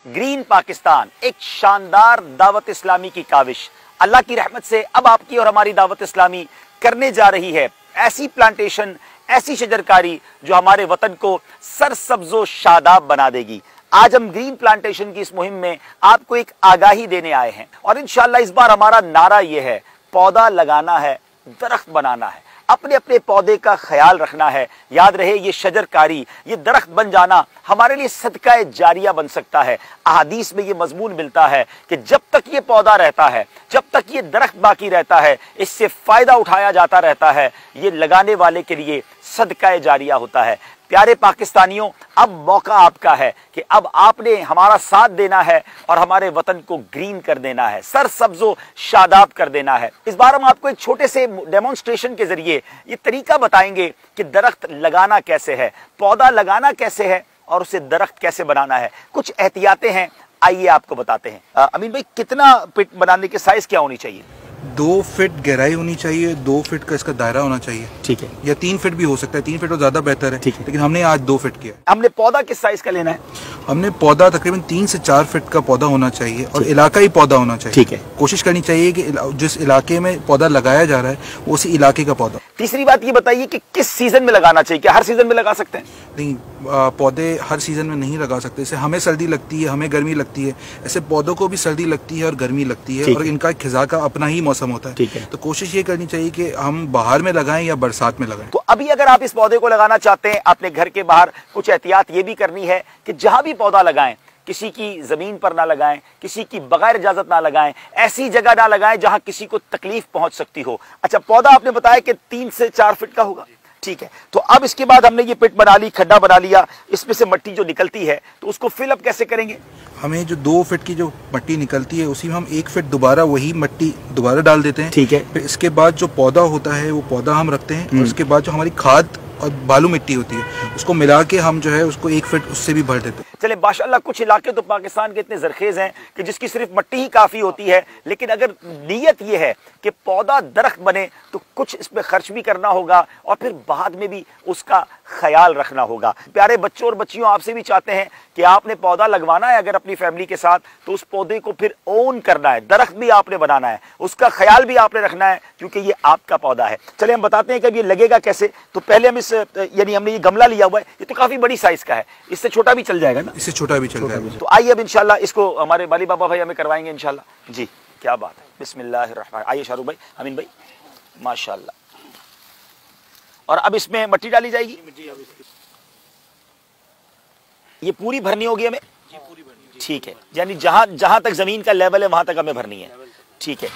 Green Pakistan, एक शानदार दावत इस्लामी की काविश अल्लाह की रहमत से अब आपकी और हमारी दावत इस्लामी करने जा रही है ऐसी प्लांटेशन, ऐसी शजरकारी जो हमारे वतन को सरसब्जो शादाब बना देगी। आज हम ग्रीन प्लांटेशन की इस मुहिम में आपको एक आगाही देने आए हैं और इंशाअल्लाह इस बार हमारा नारा यह है, पौधा लगाना है, दरख्त बनाना है, अपने अपने पौधे का ख्याल रखना है। याद रहे, ये शजरकारी, ये दरख्त बन जाना हमारे लिए सदका जारिया बन सकता है। अहादीस में ये मजमून मिलता है कि जब तक ये पौधा रहता है, जब तक ये दरख्त बाकी रहता है, इससे फायदा उठाया जाता रहता है, ये लगाने वाले के लिए सदका जारिया होता है। प्यारे पाकिस्तानियों, अब मौका आपका है कि अब आपने हमारा साथ देना है और हमारे वतन को ग्रीन कर देना है, सरसब्जो शादाब कर देना है। इस बार हम आपको एक छोटे से डेमोन्स्ट्रेशन के जरिए ये तरीका बताएंगे कि दरख्त लगाना कैसे है, पौधा लगाना कैसे है और उसे दरख्त कैसे बनाना है। कुछ एहतियातें हैं, आइए आपको बताते हैं। अमीन भाई, कितना पिट बनाने की साइज क्या होनी चाहिए? 2 फीट गहराई होनी चाहिए, 2 फीट का इसका दायरा होना चाहिए। ठीक है। या 3 फीट भी हो सकता है, 3 फीट तो ज्यादा बेहतर है। ठीक है। लेकिन हमने आज 2 फीट किया। हमने पौधा किस साइज का लेना है? हमने पौधा तकरीबन 3 से 4 फीट का पौधा होना चाहिए और इलाकाई पौधा होना चाहिए। ठीक है। कोशिश करनी चाहिए कि जिस इलाके में पौधा लगाया जा रहा है वो उसी इलाके का पौधा। तीसरी बात ये बताइए कि किस सीजन में लगाना चाहिए, क्या हर सीजन में लगा सकते हैं? नहीं, पौधे हर सीजन में नहीं लगा सकते। जैसे हमें सर्दी लगती है, हमें गर्मी लगती है, ऐसे पौधों को भी सर्दी लगती है और गर्मी लगती है और इनका खिजा का अपना ही मौसम होता है। ठीक है। तो कोशिश ये करनी चाहिए कि हम बाहर में लगाएं या बरसात में लगाएं। तो अभी अगर आप इस पौधे को लगाना चाहते हैं, अपने घर के बाहर कुछ एहतियात ये भी करनी है कि जहां भी पौधा लगाएं, किसी की जमीन पर ना लगाएं, किसी की बगैर इजाजत ना लगाएं, ऐसी जगह ना लगाएं जहां किसी को तकलीफ पहुंच सकती हो। अच्छा, पौधा आपने बताया कि 3 से 4 फीट का होगा। ठीक है। तो अब इसके बाद हमने ये पिट बना ली, खड्डा बना लिया, इसमें से मिट्टी जो निकलती है तो उसको फिलअप कैसे करेंगे? हमें जो 2 फीट की जो मिट्टी निकलती है उसी में हम 1 फीट दोबारा वही मिट्टी दोबारा डाल देते हैं। ठीक है। फिर इसके बाद जो पौधा होता है वो पौधा हम रखते हैं और उसके बाद जो हमारी खाद और बालू मिट्टी होती है उसको मिला के हम जो है उसको 1 फीट उससे भी भर देते हैं। चले, माशाल्लाह कुछ इलाके तो पाकिस्तान के इतने जरखेज हैं कि जिसकी सिर्फ मिट्टी ही काफी होती है, लेकिन अगर नीयत यह है कि पौधा दरख्त बने तो कुछ इसमें खर्च भी करना होगा और फिर बाद में भी उसका ख्याल रखना होगा। प्यारे बच्चों और बच्चियों, आपसे भी चाहते हैं कि आपने पौधा लगवाना है अगर अपनी फैमिली के साथ, तो उस पौधे को फिर ओन करना है, दरख्त भी आपने बनाना है, उसका ख्याल भी आपने रखना है क्योंकि ये आपका पौधा है। चले हम बताते हैं कि अब ये लगेगा कैसे। तो पहले हम इस यानी हमने ये गमला लिया हुआ है, ये तो काफी बड़ी साइज का है, इससे छोटा भी चल जाएगा ना? इससे छोटा भी चल जाएगा। तो आइए अब इंशाल्लाह इसको हमारे बाली बाबा भाई हमें करवाएंगे इंशाल्लाह। जी, क्या बात है, बिस्मिल्लाहिर्रहमान। आइए शाहरुख भाई, अमीन भाई, माशाल्लाह। और अब इसमें मिट्टी डाली जाएगी। ये पूरी भरनी होगी हमें? ठीक है, यानी जहां तक जमीन का लेवल है वहां तक हमें भरनी है। ठीक है।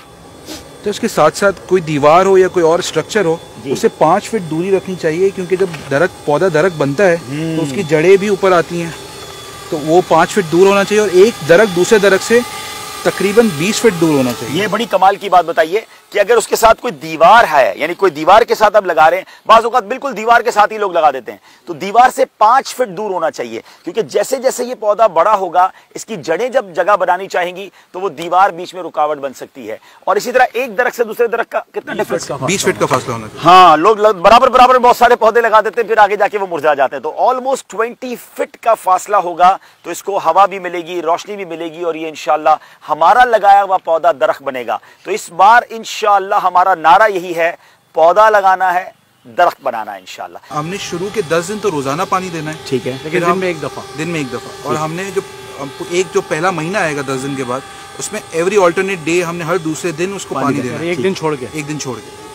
तो इसके साथ साथ कोई दीवार हो या कोई और स्ट्रक्चर हो, उसे 5 फीट दूरी रखनी चाहिए क्योंकि जब पौधा दरख्त बनता है तो उसकी जड़ें भी ऊपर आती हैं, तो वो 5 फीट दूर होना चाहिए और एक दरख्त दूसरे दरख्त से तकरीबन 20 फीट दूर होना चाहिए। ये बड़ी कमाल की बात बताइए कि अगर उसके साथ कोई दीवार है, यानी कोई दीवार के साथ आप लगा रहे हैं, बाज़ औक़ात बिल्कुल दीवार के साथ ही लोग लगा देते हैं, तो दीवार से 5 फीट दूर होना चाहिए क्योंकि जैसे जैसे ये पौधा बड़ा होगा, इसकी जड़ें जब जगह बनानी चाहेंगी तो वो दीवार बीच में रुकावट बन सकती है। और इसी तरह एक दरख्त से दूसरे दरख्त का कितना डिफरेंस? 20 फीट का फासला होना चाहिए। हाँ, लोग बराबर बराबर बहुत सारे पौधे लगा देते हैं, फिर आगे जाके वो मुरझा जाते हैं। तो ऑलमोस्ट 20 फीट का फासला होगा, तो इसको हवा भी मिलेगी, रोशनी भी मिलेगी और ये इंशाल्लाह हमारा लगाया हुआ पौधा दरख्त बनेगा। तो इस बार इंशाल्लाह हमारा नारा यही है, पौधा लगाना है, दरख्त बनाना है इंशाल्लाह। हमने शुरू के 10 दिन तो रोजाना पानी देना है। ठीक है। लेकिन दिन में एक दफा। और हमने जो पहला महीना आएगा 10 दिन के बाद, उसमें एवरी ऑल्टरनेट डे हमने हर दूसरे दिन उसको पानी देना है। एक दिन छोड़ के।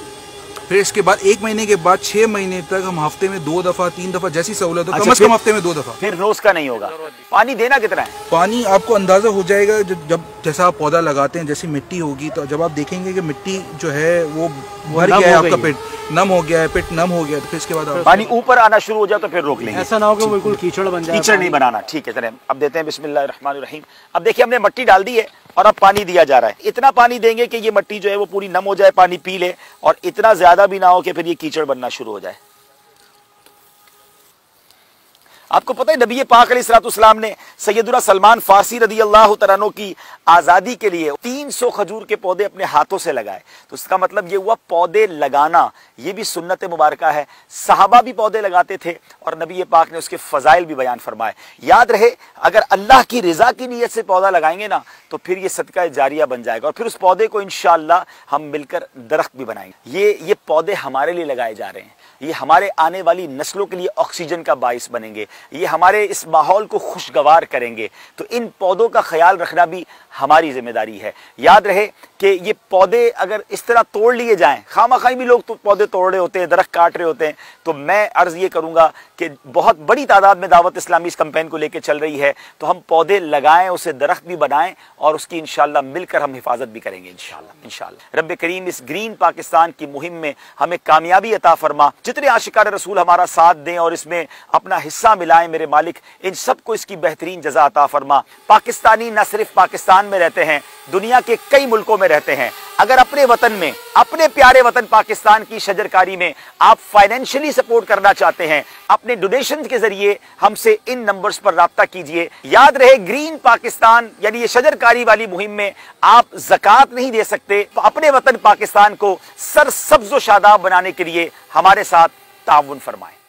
फिर इसके बाद 1 महीने के बाद 6 महीने तक हम हफ्ते में 2 दफा 3 दफा जैसी सहूलत हो, कम से कम हफ्ते में 2 दफा। फिर रोज का नहीं होगा। पानी देना कितना है? पानी आपको अंदाजा हो जाएगा जब जैसा आप पौधा लगाते हैं, जैसी मिट्टी होगी, तो जब आप देखेंगे कि मिट्टी जो है वो भर गया है, आपका पेट नम हो गया है, पेट नम हो गया, तो फिर इसके बाद पानी ऊपर आना शुरू हो जाए तो फिर रोक लेंगे। ऐसा ना हो कि बिल्कुल कीचड़ बन जाए। कीचड़ नहीं बनाना। ठीक है, चलें अब देते हैं बिस्मिल्लाहिर्रहमानिर्रहीम। अब देखिए हमने मिट्टी डाल दी है और अब पानी दिया जा रहा है। इतना पानी देंगे कि ये मिट्टी जो है वो पूरी नम हो जाए, पानी पी ले, और इतना ज्यादा भी ना हो कि फिर ये कीचड़ बनना शुरू हो जाए। आपको पता है नबी पाक अलैहिस्सलाम ने सैयदुना सलमान फारसी रदी अल्लाह तआला अन्हु की आज़ादी के लिए 300 खजूर के पौधे अपने हाथों से लगाए। तो इसका मतलब ये हुआ पौधे लगाना ये भी सुन्नत मुबारका है। सहाबा भी पौधे लगाते थे और नबी पाक ने उसके फजाइल भी बयान फरमाए। याद रहे, अगर अल्लाह की रिजा की नीयत से पौधा लगाएंगे ना तो फिर ये सदका जारिया बन जाएगा और फिर उस पौधे को इंशाअल्लाह हम मिलकर दरख्त भी बनाएंगे। ये पौधे हमारे लिए लगाए जा रहे हैं, ये हमारे आने वाली नस्लों के लिए ऑक्सीजन का बाइस बनेंगे, ये हमारे इस माहौल को खुशगवार करेंगे। तो इन पौधों का ख्याल रखना भी हमारी जिम्मेदारी है। याद रहे कि ये पौधे अगर इस तरह तोड़ लिए जाएं, खामखाई भी लोग तो पौधे तोड़ रहे होते हैं, दरख्त काट रहे होते हैं। तो मैं अर्ज ये करूंगा कि बहुत बड़ी तादाद में दावत इस्लामी इस कैंपेन को लेकर चल रही है, तो हम पौधे लगाएं, उसे दरख्त भी बनाएं और उसकी इंशाअल्लाह मिलकर हम हिफाजत भी करेंगे इंशाअल्लाह। रब्बे करीम इस ग्रीन पाकिस्तान की मुहिम में हमें कामयाबी अता फरमा। जितने आशिकार रसूल हमारा साथ दें और इसमें अपना हिस्सा मिलाएं मेरे मालिक, इन सबको इसकी बेहतरीन जज़ा अता फरमा। पाकिस्तानी न सिर्फ पाकिस्तान में रहते हैं, दुनिया के कई मुल्कों में रहते हैं। अगर अपने वतन में, अपने प्यारे वतन पाकिस्तान की शजरकारी में आप फाइनेंशियली सपोर्ट करना चाहते हैं, अपने डोनेशन के जरिए हमसे इन नंबर्स पर राब्ता कीजिए। याद रहे, ग्रीन पाकिस्तान यानी ये शजरकारी वाली मुहिम में आप ज़कात नहीं दे सकते, तो अपने वतन पाकिस्तान को सरसब्ज़ व शादाब बनाने के लिए हमारे साथ ताउन फरमाएं।